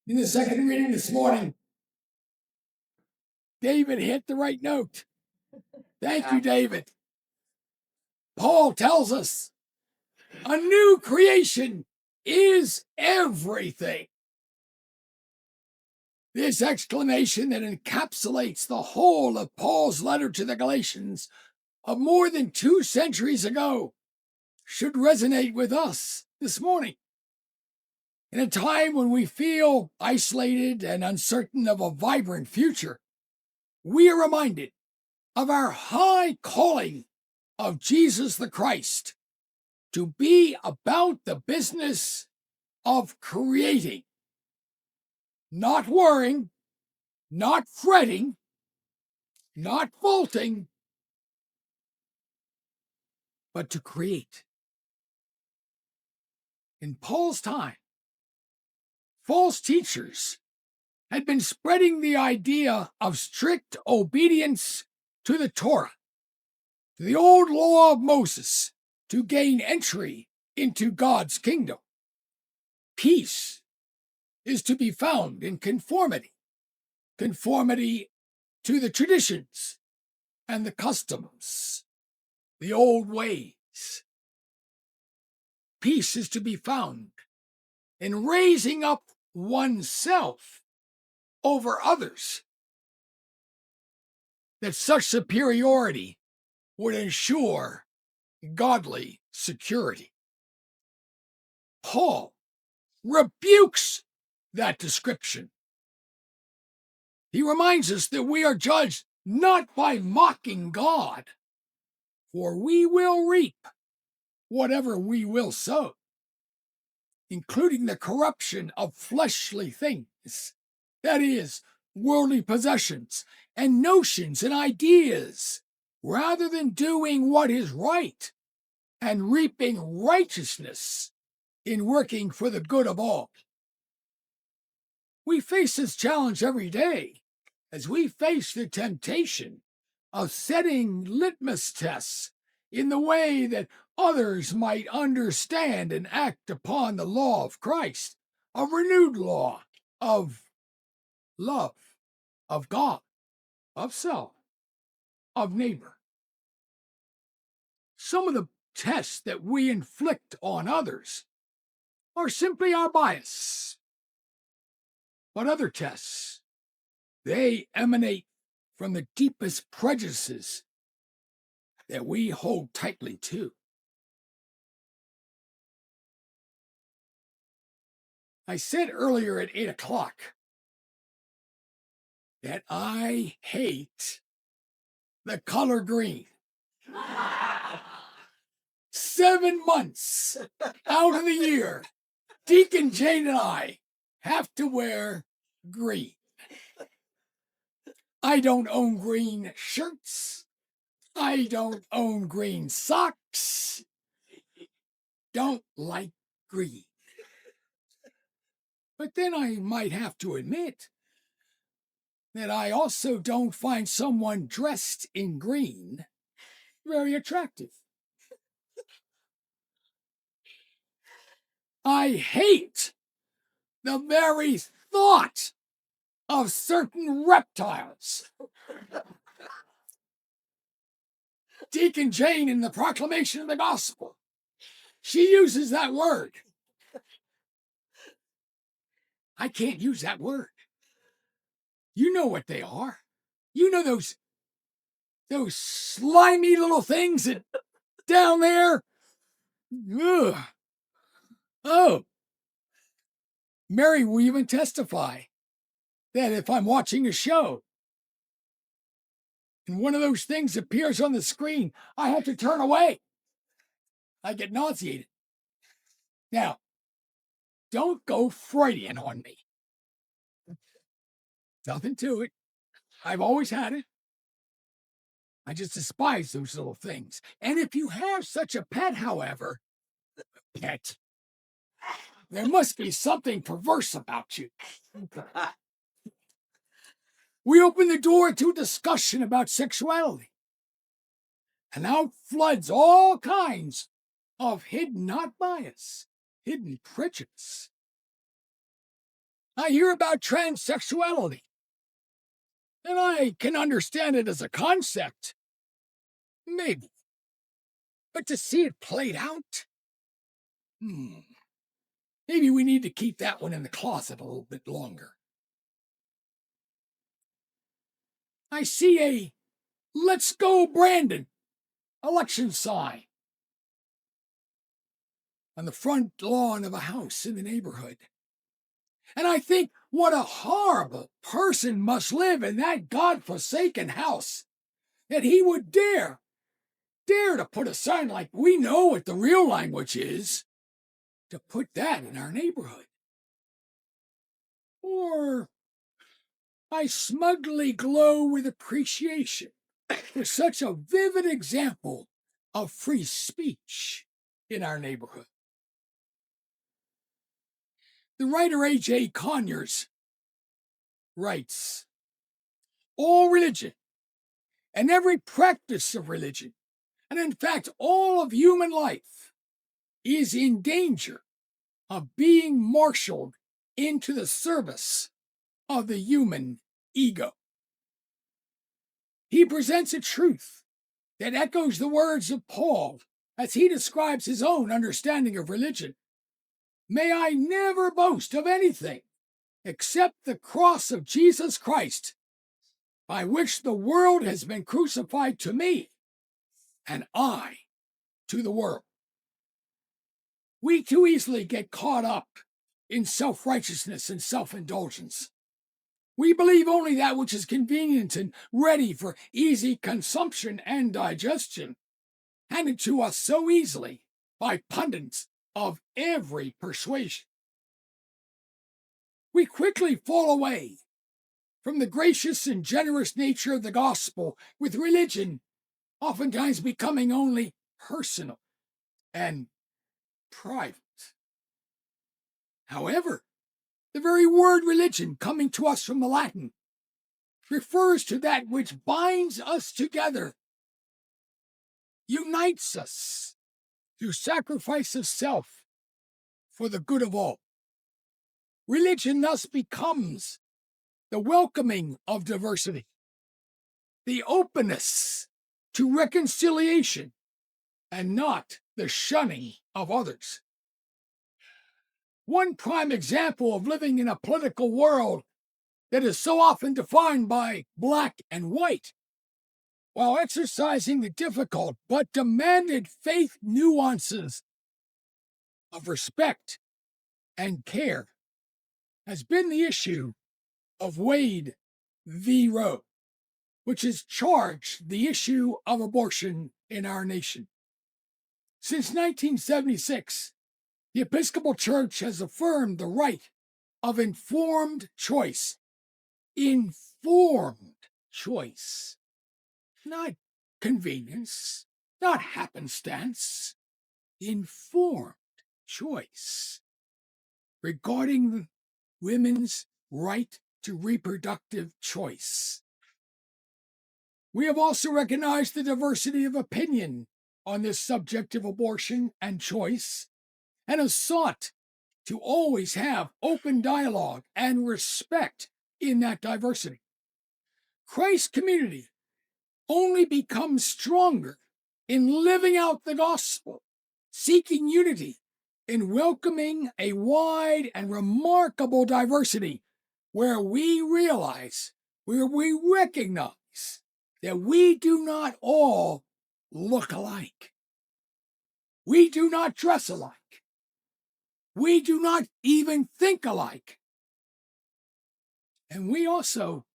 In the second reading this morning, David hit the right note. Thank you, David. Paul tells us a new creation is everything. This exclamation that encapsulates the whole of Paul's letter to the Galatians of more than 2 centuries ago should resonate with us this morning. In a time when we feel isolated and uncertain of a vibrant future, we are reminded of our high calling of Jesus the Christ to be about the business of creating, not worrying, not fretting, not faulting, but to create. In Paul's time, false teachers had been spreading the idea of strict obedience to the Torah, to the old law of Moses, to gain entry into God's kingdom. Peace is to be found in conformity to the traditions and the customs, the old ways. Peace is to be found in raising up oneself over others, that such superiority would ensure godly security. Paul rebukes that description. He reminds us that we are judged not by mocking God, for we will reap whatever we will sow, including the corruption of fleshly things, that is, worldly possessions and notions and ideas, rather than doing what is right and reaping righteousness in working for the good of all. We face this challenge every day as we face the temptation of setting litmus tests in the way that others might understand and act upon the law of Christ, a renewed law of love, of God, of self, of neighbor. Some of the tests that we inflict on others are simply our bias. But other tests, they emanate from the deepest prejudices that we hold tightly to. I said earlier at 8 o'clock that I hate the color green. 7 months out of the year, Deacon Jane and I have to wear green. I don't own green shirts. I don't own green socks. Don't like green. But then I might have to admit that I also don't find someone dressed in green very attractive. I hate the very thought of certain reptiles. Deacon Jane, in the proclamation of the gospel, she uses that word. I can't use that word. You know what they are. You know those slimy little things that down there. Ugh. Oh. Mary will even testify that if I'm watching a show and one of those things appears on the screen, I have to turn away. I get nauseated. Now, don't go Freudian on me. Nothing to it. I've always had it. I just despise those little things. And if you have such a pet, however, there must be something perverse about you. We open the door to discussion about sexuality. And out floods all kinds of hidden, not bias, hidden prejudice. I hear about transsexuality, and I can understand it as a concept. Maybe. But to see it played out? Maybe we need to keep that one in the closet a little bit longer. I see a "Let's Go Brandon" election sign on the front lawn of a house in the neighborhood. And I think, what a horrible person must live in that godforsaken house that he would dare to put a sign like "We know what the real language is," to put that in our neighborhood. Or I smugly glow with appreciation for such a vivid example of free speech in our neighborhood. The writer A.J. Conyers writes, "All religion and every practice of religion, and in fact all of human life, is in danger of being marshaled into the service of the human ego." He presents a truth that echoes the words of Paul as he describes his own understanding of religion. "May I never boast of anything except the cross of Jesus Christ, by which the world has been crucified to me, and I to the world." We too easily get caught up in self-righteousness and self-indulgence. We believe only that which is convenient and ready for easy consumption and digestion, handed to us so easily by pundits of every persuasion. We quickly fall away from the gracious and generous nature of the gospel, with religion oftentimes becoming only personal and private. However, the very word religion, coming to us from the Latin, refers to that which binds us together, unites us through sacrifice of self for the good of all. Religion thus becomes the welcoming of diversity, the openness to reconciliation, and not the shunning of others. One prime example of living in a political world that is so often defined by black and white, while exercising the difficult but demanded faith nuances of respect and care, has been the issue of Wade v. Roe, which has charged the issue of abortion in our nation. Since 1976, the Episcopal Church has affirmed the right of informed choice. Informed choice. Not convenience, not happenstance. Informed choice regarding women's right to reproductive choice. We have also recognized the diversity of opinion on this subject of abortion and choice, and have sought to always have open dialogue and respect in that diversity. Christ's community only becomes stronger in living out the gospel, seeking unity, in welcoming a wide and remarkable diversity where we recognize that we do not all look alike. We do not dress alike. We do not even think alike. And we also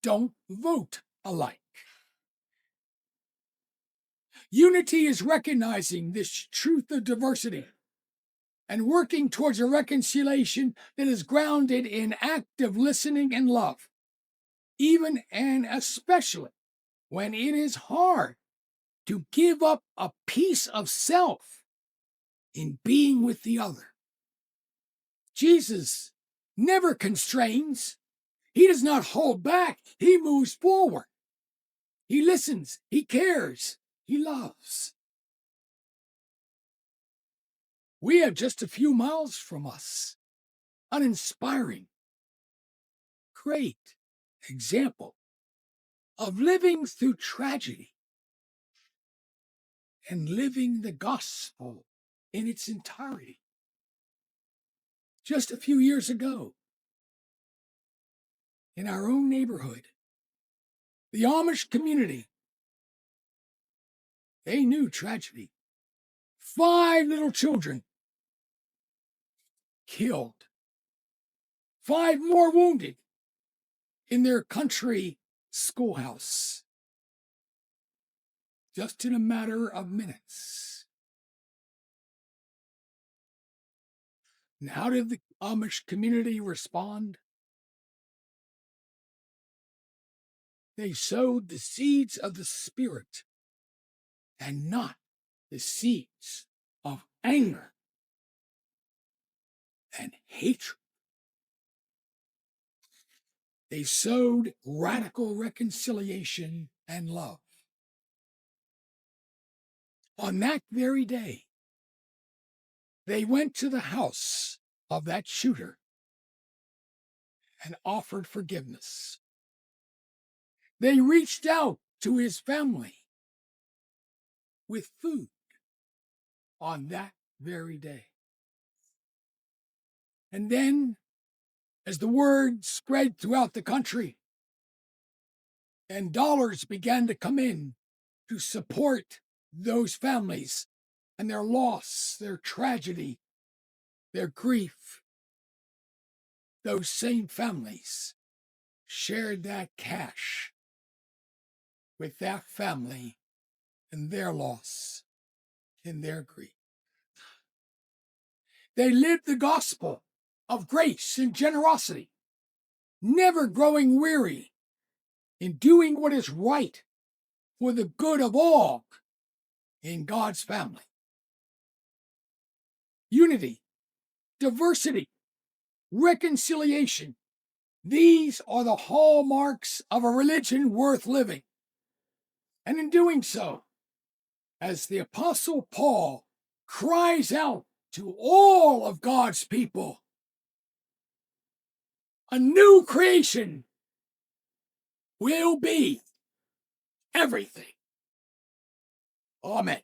don't vote alike. Unity is recognizing this truth of diversity and working towards a reconciliation that is grounded in active listening and love, even and especially when it is hard to give up a piece of self in being with the other. Jesus never constrains. He does not hold back. He moves forward. He listens. He cares. He loves. We have just a few miles from us uninspiring, great example of living through tragedy and living the gospel in its entirety. Just a few years ago, in our own neighborhood, the Amish community, they knew tragedy. 5 little children killed, 5 more wounded in their country schoolhouse, just in a matter of minutes. And how did the Amish community respond? They sowed the seeds of the Spirit and not the seeds of anger and hatred. They sowed radical reconciliation and love. On that very day, they went to the house of that shooter and offered forgiveness. They reached out to his family with food on that very day. And then, as the word spread throughout the country and dollars began to come in to support those families and their loss, their tragedy, their grief, those same families shared that cash with that family and their loss and their grief. They lived the gospel of grace and generosity, never growing weary in doing what is right for the good of all in God's family. Unity, diversity, reconciliation. These are the hallmarks of a religion worth living. And in doing so, as the Apostle Paul cries out to all of God's people, a new creation will be everything. Amen.